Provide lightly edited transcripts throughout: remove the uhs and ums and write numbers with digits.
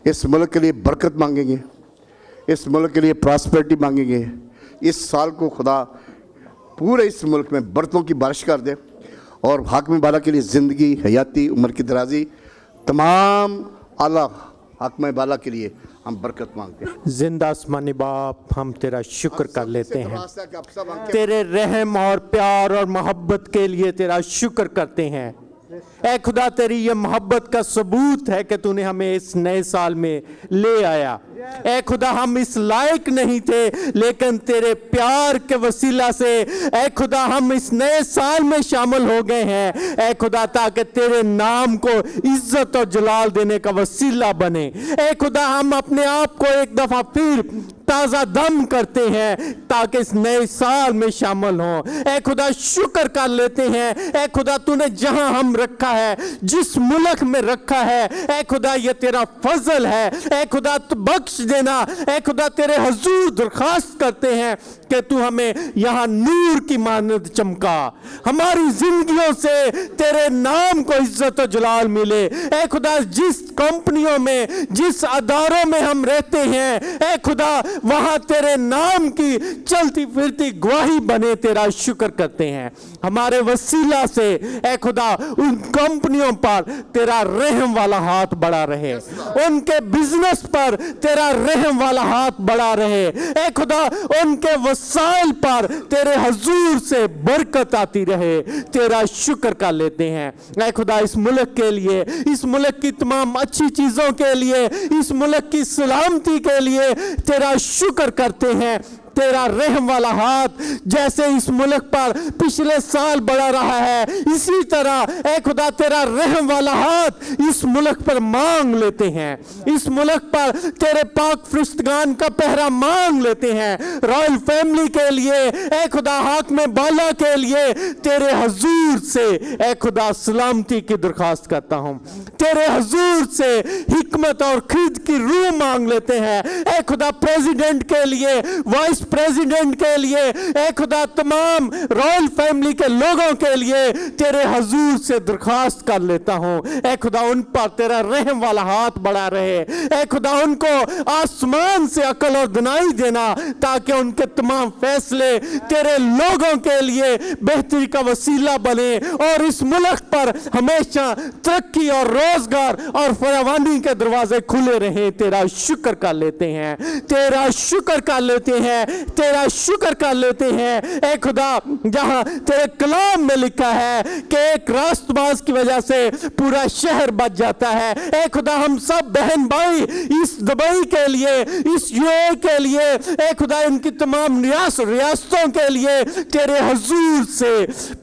इस मुल्क के लिए बरकत मांगेंगे, इस मुल्क के लिए प्रॉस्पेरिटी मांगेंगे। इस साल को खुदा पूरे इस मुल्क में बरतों की बारिश कर दे और हाकिम बाला के लिए ज़िंदगी, हयाती, उम्र की दराजी, तमाम आला हाकिम बाला के लिए हम बरकत मांगते हैं। जिंदा आसमानी बाप, हम तेरा शुक्र कर लेते हैं, तेरे रहम और प्यार और मोहब्बत के लिए तेरा शुक्र करते हैं। ऐ खुदा, तेरी ये मोहब्बत का सबूत है कि तूने हमें इस नए साल में ले आया। ऐ खुदा, हम इस लायक नहीं थे, लेकिन तेरे प्यार के वसीला से ऐ खुदा हम इस नए साल में शामिल हो गए हैं। ऐ खुदा, ताकि तेरे नाम को इज्जत और जलाल देने का वसीला बने। ऐ खुदा, हम अपने आप को एक दफा फिर ताज़ा दम करते हैं ताकि इस नए साल में शामिल हों। ऐ खुदा, शुक्र कर लेते हैं ऐ खुदा, तूने जहां हम रखा है, जिस मुल्क में रखा है, ऐ खुदा ये तेरा फजल है। ऐ खुदा, तू बख्श देना। ऐ खुदा, तेरे हुजूर दरखास्त करते हैं कि तू हमें यहाँ नूर की मानद चमका, हमारी जिंदगियों से तेरे नाम को इज्जत और जलाल मिले। ऐ खुदा, जिस कंपनियों में, जिस अदारों में हम रहते हैं, ऐ खुदा वहां तेरे नाम की चलती फिरती गवाही बने। तेरा शुक्र करते हैं हमारे वसीला से ऐ खुदा उन कंपनियों पर तेरा रहम वाला हाथ बढ़ा रहे, उनके बिजनेस पर तेरा रहम वाला हाथ बढ़ा रहे। ऐ खुदा, उनके वसाइल पर तेरे हुजूर से बरकत आती रहे। तेरा शुक्र कर लेते हैं ऐ खुदा, इस मुल्क के लिए, इस मुल्क की तमाम अच्छी चीजों के लिए, इस मुल्क की सलामती के लिए तेरा शुक्र करते हैं। तेरा रहम वाला हाथ जैसे इस मुल्क पर पिछले साल बढ़ा रहा है, इसी तरह ऐ खुदा तेरा रहम वाला हाथ इस मुल्क पर मांग लेते हैं। इस मुल्क पर तेरे पाक फरिश्तगान का पहरा मांग लेते हैं। रॉयल फैमिली के लिए ऐ खुदा, हाकिम बाला के लिए तेरे हुजूर से ऐ खुदा सलामती की दरखास्त करता हूं। तेरे हुजूर से हिकमत और खिद की रूह मांग लेते हैं। ऐ खुदा, प्रेसिडेंट के लिए, वाइस प्रेसिडेंट के लिए, ऐ खुदा तमाम रॉयल फैमिली के लोगों के लिए तेरे हुजूर से दरखास्त कर लेता हूं। ऐ खुदा, उन पर तेरा रहम वाला हाथ बढ़ा रहे। ऐ खुदा, उनको आसमान से अकल और दनाई देना ताकि उनके तमाम फैसले तेरे लोगों के लिए बेहतरी का वसीला बने और इस मुल्क पर हमेशा तरक्की और रोजगार और फरावानी के दरवाजे खुले रहे। तेरा शुक्र कर लेते हैं, तेरा शुक्र कर लेते हैं, तेरा शुक्र कर लेते हैं। ऐ खुदा, जहां तेरे कलाम में लिखा है कि एक रास्तबाज की वजह से पूरा शहर बच जाता है। ऐ खुदा, हम सब बहन भाई इस दुबई के लिए, इस यूए के लिए, ऐ खुदा इनकी तमाम रियासतों के लिए तेरे हुजूर से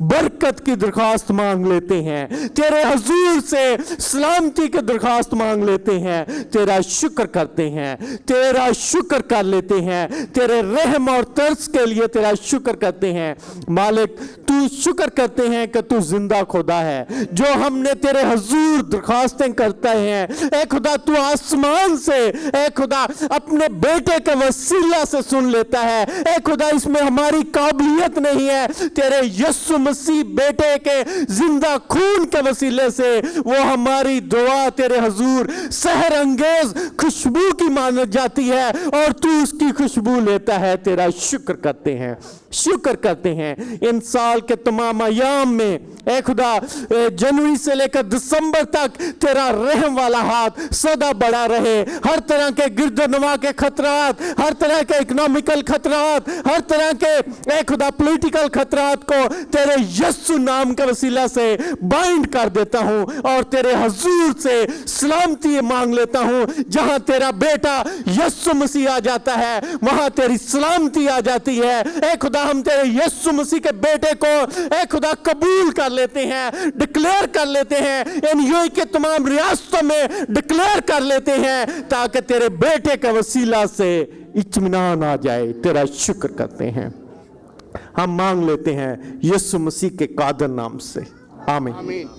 बरकत की दरखास्त मांग लेते हैं। तेरे हुजूर से सलामती की दरखास्त मांग लेते हैं। तेरा शुक्र करते हैं, तेरा शुक्र कर लेते हैं। तेरे रहम और तरस के लिए तेरा शुक्र करते हैं। मालिक, तू शुक्र करते हैं कि तू जिंदा खुदा है। जो हमने तेरे हुजूर दरखास्तें करते हैं, ऐ खुदा तू आसमान से ऐ खुदा अपने बेटे के वसीला से सुन लेता है। ऐ खुदा, इसमें हमारी काबिलियत नहीं है, तेरे यीशु मसीह बेटे के जिंदा खून के वसीले से वो हमारी दुआ तेरे हुजूर सहर अंगेज खुशबू की मानी जाती है और तू उसकी खुशबू लेता है। तेरा शुक्र करते हैं, शुक्र करते हैं। इन साल के तमाम अयाम में ऐ खुदा, जनवरी से लेकर दिसंबर तक तेरा रहम वाला हाथ सदा बढ़ा रहे। हर तरह के गिरदोनवा के खतरात, हर तरह के इकोनॉमिकल खतरात, हर तरह के ऐ खुदा पॉलिटिकल खतरात को तेरे यीशु नाम के वसीला से बाइंड कर देता हूं और तेरे हुजूर से सलामती मांग लेता हूं। जहां तेरा बेटा यीशु मसीह आ जाता है, वहां तेरी सलामती आ जाती है। ऐ खुदा, हम तेरे यीशु मसीह के बेटे को ऐ खुदा कबूल कर लेते हैं, डिक्लेयर कर लेते हैं, इन यूएई के तमाम रियासतों में डिक्लेयर कर लेते हैं ताकि तेरे बेटे के वसीला से इत्मीनान आ जाए। तेरा शुक्र करते हैं, हम मांग लेते हैं यीशु मसीह के कादर नाम से, आमीन।